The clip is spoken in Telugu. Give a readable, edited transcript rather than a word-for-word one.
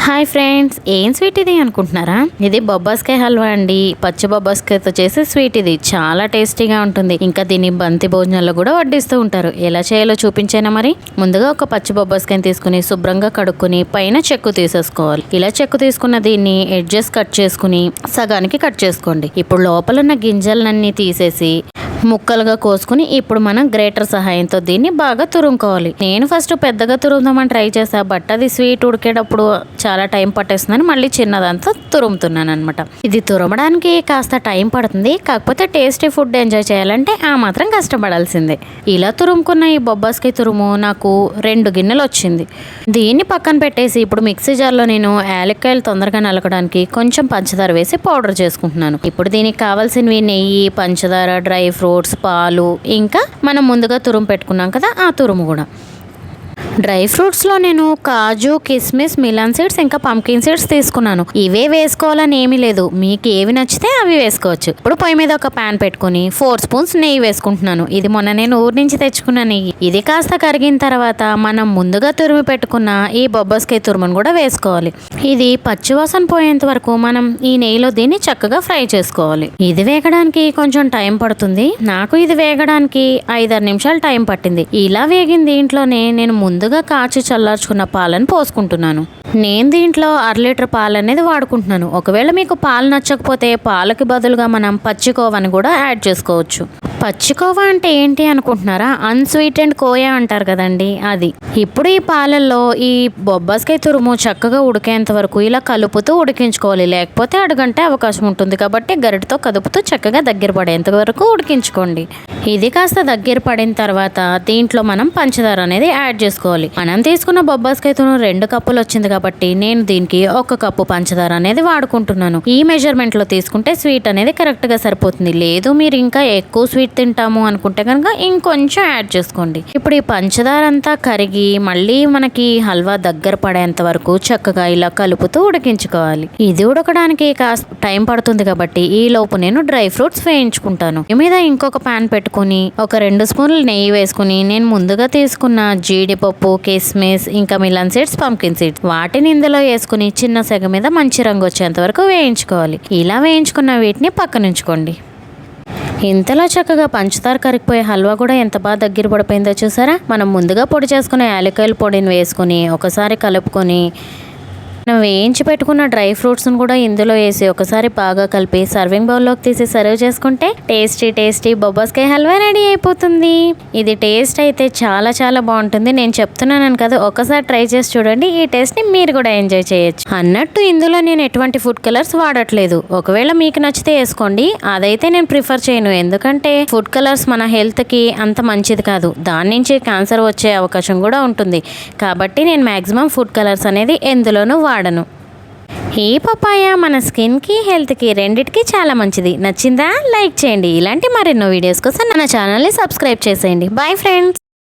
హాయ్ ఫ్రెండ్స్, ఏం స్వీట్ ఇది అనుకుంటున్నారా? ఇది బొబ్బాస్కాయ హల్వా అండి. పచ్చి బొబ్బాస్కాయతో చేసే స్వీట్ ఇది. చాలా టేస్టీగా ఉంటుంది. ఇంకా దీన్ని బంతి భోజనాల్లో కూడా వడ్డిస్తూ ఉంటారు. ఎలా చేయాలో చూపించేనా మరి? ముందుగా ఒక పచ్చి బొబ్బాస్కాయని తీసుకుని శుభ్రంగా కడుక్కుని పైన చెక్కు తీసేసుకోవాలి. ఇలా చెక్కు తీసుకున్న దీన్ని ఎడ్జెస్ కట్ చేసుకుని సగానికి కట్ చేసుకోండి. ఇప్పుడు లోపల ఉన్న గింజలన్నీ తీసేసి ముక్కలుగా కోసుకుని ఇప్పుడు మనం గ్రేటర్ సహాయంతో దీన్ని బాగా తురుముకోవాలి. నేను ఫస్ట్ పెద్దగా తురుముదామని ట్రై చేసా, బట్ అది స్వీట్ ఉడికేటప్పుడు చాలా టైం పట్టేస్తుందని మళ్ళీ చిన్నదంతా తురుముతున్నాను అనమాట. ఇది తురమడానికి కాస్త టైం పడుతుంది, కాకపోతే టేస్టీ ఫుడ్ ఎంజాయ్ చేయాలంటే ఆ మాత్రం కష్టపడాల్సిందే. ఇలా తురుముకున్న ఈ బొబ్బాస్కాయ తురుము నాకు 2 గిన్నెలు వచ్చింది. దీన్ని పక్కన పెట్టేసి ఇప్పుడు మిక్సీ జార్లో నేను యాలక్కాయలు తొందరగా నలకడానికి కొంచెం పంచదార వేసి పౌడర్ చేసుకుంటున్నాను. ఇప్పుడు దీనికి కావాల్సినవి నెయ్యి, పంచదార, డ్రై ఫ్రూట్స్, పాలు, ఇంకా మనం ముందుగా తురుము పెట్టుకున్నాం కదా ఆ తురుము కూడా. డ్రై ఫ్రూట్స్లో నేను కాజు, కిస్మిస్, మిలన్ సీడ్స్, ఇంకా పంకిన్ సీడ్స్ తీసుకున్నాను. ఇవే వేసుకోవాలని ఏమీ లేదు, మీకు ఏవి నచ్చితే అవి వేసుకోవచ్చు. ఇప్పుడు పొయ్యి మీద ఒక ప్యాన్ పెట్టుకుని 4 స్పూన్స్ నెయ్యి వేసుకుంటున్నాను. ఇది మొన్న నేను ఊరి నుంచి తెచ్చుకున్న నెయ్యి. ఇది కాస్త కరిగిన తర్వాత మనం ముందుగా తురిమి పెట్టుకున్న ఈ బొబ్బాస్కాయ తురుమును కూడా వేసుకోవాలి. ఇది పచ్చివాసన పోయేంత వరకు మనం ఈ నెయ్యిలో దీన్ని చక్కగా ఫ్రై చేసుకోవాలి. ఇది వేగడానికి కొంచెం టైం పడుతుంది. నాకు ఇది వేగడానికి 5-6 నిమిషాలు టైం పట్టింది. ఇలా వేగిన దీంట్లోనే నేను ముందుగా కాచి చల్లార్చుకున్న పాలను పోసుకుంటున్నాను. నేను దీంట్లో 1/2 లీటర్ పాలు అనేది వాడుకుంటున్నాను. ఒకవేళ మీకు పాలు నచ్చకపోతే పాలకి బదులుగా మనం పచ్చికోవాని కూడా యాడ్ చేసుకోవచ్చు. పచ్చికోవా అంటే ఏంటి అనుకుంటున్నారా? అన్స్వీటెండ్ కోయా అంటారు కదండి, అది. ఇప్పుడు ఈ పాలల్లో ఈ బొబ్బాస్కాయ తురుము చక్కగా ఉడికేంత వరకు ఇలా కలుపుతూ ఉడికించుకోవాలి, లేకపోతే అడుగంటే అవకాశం ఉంటుంది. కాబట్టి గరిటతో కదుపుతూ చక్కగా దగ్గర పడేంత వరకు ఉడికించుకోండి. ఇది కాస్త దగ్గర పడిన తర్వాత దీంట్లో మనం పంచదార అనేది యాడ్ చేసుకోవాలి. మనం తీసుకున్న బొబ్బాస్కాయ తురుము 2 కప్పులు వచ్చింది కాబట్టి నేను దీనికి 1 కప్పు పంచదార అనేది వాడుకుంటున్నాను. ఈ మెజర్మెంట్ లో తీసుకుంటే స్వీట్ అనేది కరెక్ట్ గా సరిపోతుంది. లేదు మీరు ఇంకా ఎక్కువ స్వీట్ తింటాము అనుకుంటే కనుక ఇంకొంచెం యాడ్ చేసుకోండి. ఇప్పుడు ఈ పంచదార అంతా కరిగి మళ్ళీ మనకి హల్వా దగ్గర పడేంత వరకు చక్కగా ఇలా కలుపుతూ ఉడికించుకోవాలి. ఇది ఉడకడానికి కాస్త టైం పడుతుంది కాబట్టి ఈ లోపు నేను డ్రై ఫ్రూట్స్ వేయించుకుంటాను. మీద ఇంకొక ప్యాన్ పెట్టుకుని ఒక 2 స్పూన్లు నెయ్యి వేసుకుని నేను ముందుగా తీసుకున్న జీడిపప్పు, కిస్మిస్, ఇంకా మిలన్ సీడ్స్, పంకిన్ సీడ్స్ వాటిని ఇందులో వేసుకుని చిన్న సెగ మీద మంచి రంగు వచ్చేంత వరకు వేయించుకోవాలి. ఇలా వేయించుకున్న వీటిని పక్కనుంచుకోండి. ఇంతలో చక్కగా పంచదార కరిగిపోయే హల్వా కూడా ఎంత బాగా దగ్గర పడిపోయిందో చూసారా? మనం ముందుగా పొడి చేసుకునే యాలక్కాయల పొడిని వేసుకుని ఒకసారి కలుపుకొని మనం వేయించి పెట్టుకున్న డ్రై ఫ్రూట్స్ను కూడా ఇందులో వేసి ఒకసారి బాగా కలిపి సర్వింగ్ బౌల్లోకి తీసి సర్వ్ చేసుకుంటే టేస్టీ బొబ్బాస్కాయ హల్వా రెడీ అయిపోతుంది. ఇది టేస్ట్ అయితే చాలా చాలా బాగుంటుంది. నేను చెప్తున్నాను కదా, ఒకసారి ట్రై చేసి చూడండి. ఈ టేస్ట్ని మీరు కూడా ఎంజాయ్ చేయొచ్చు. అన్నట్టు ఇందులో నేను ఎటువంటి ఫుడ్ కలర్స్ వాడట్లేదు. ఒకవేళ మీకు నచ్చితే వేసుకోండి, అదైతే నేను ప్రిఫర్ చేయను. ఎందుకంటే ఫుడ్ కలర్స్ మన హెల్త్కి అంత మంచిది కాదు. దాని నుంచి క్యాన్సర్ వచ్చే అవకాశం కూడా ఉంటుంది. కాబట్టి నేను మ్యాక్సిమం ఫుడ్ కలర్స్ అనేది ఎందులోనూ వాడను. ఈ పపాయ మన స్కిన్కి, హెల్త్కి రెండిటికి చాలా మంచిది. నచ్చిందా? లైక్ చేయండి. ఇలాంటి మరెన్నో వీడియోస్ కోసం మన ఛానల్ని సబ్స్క్రైబ్ చేసేయండి. Bye friends.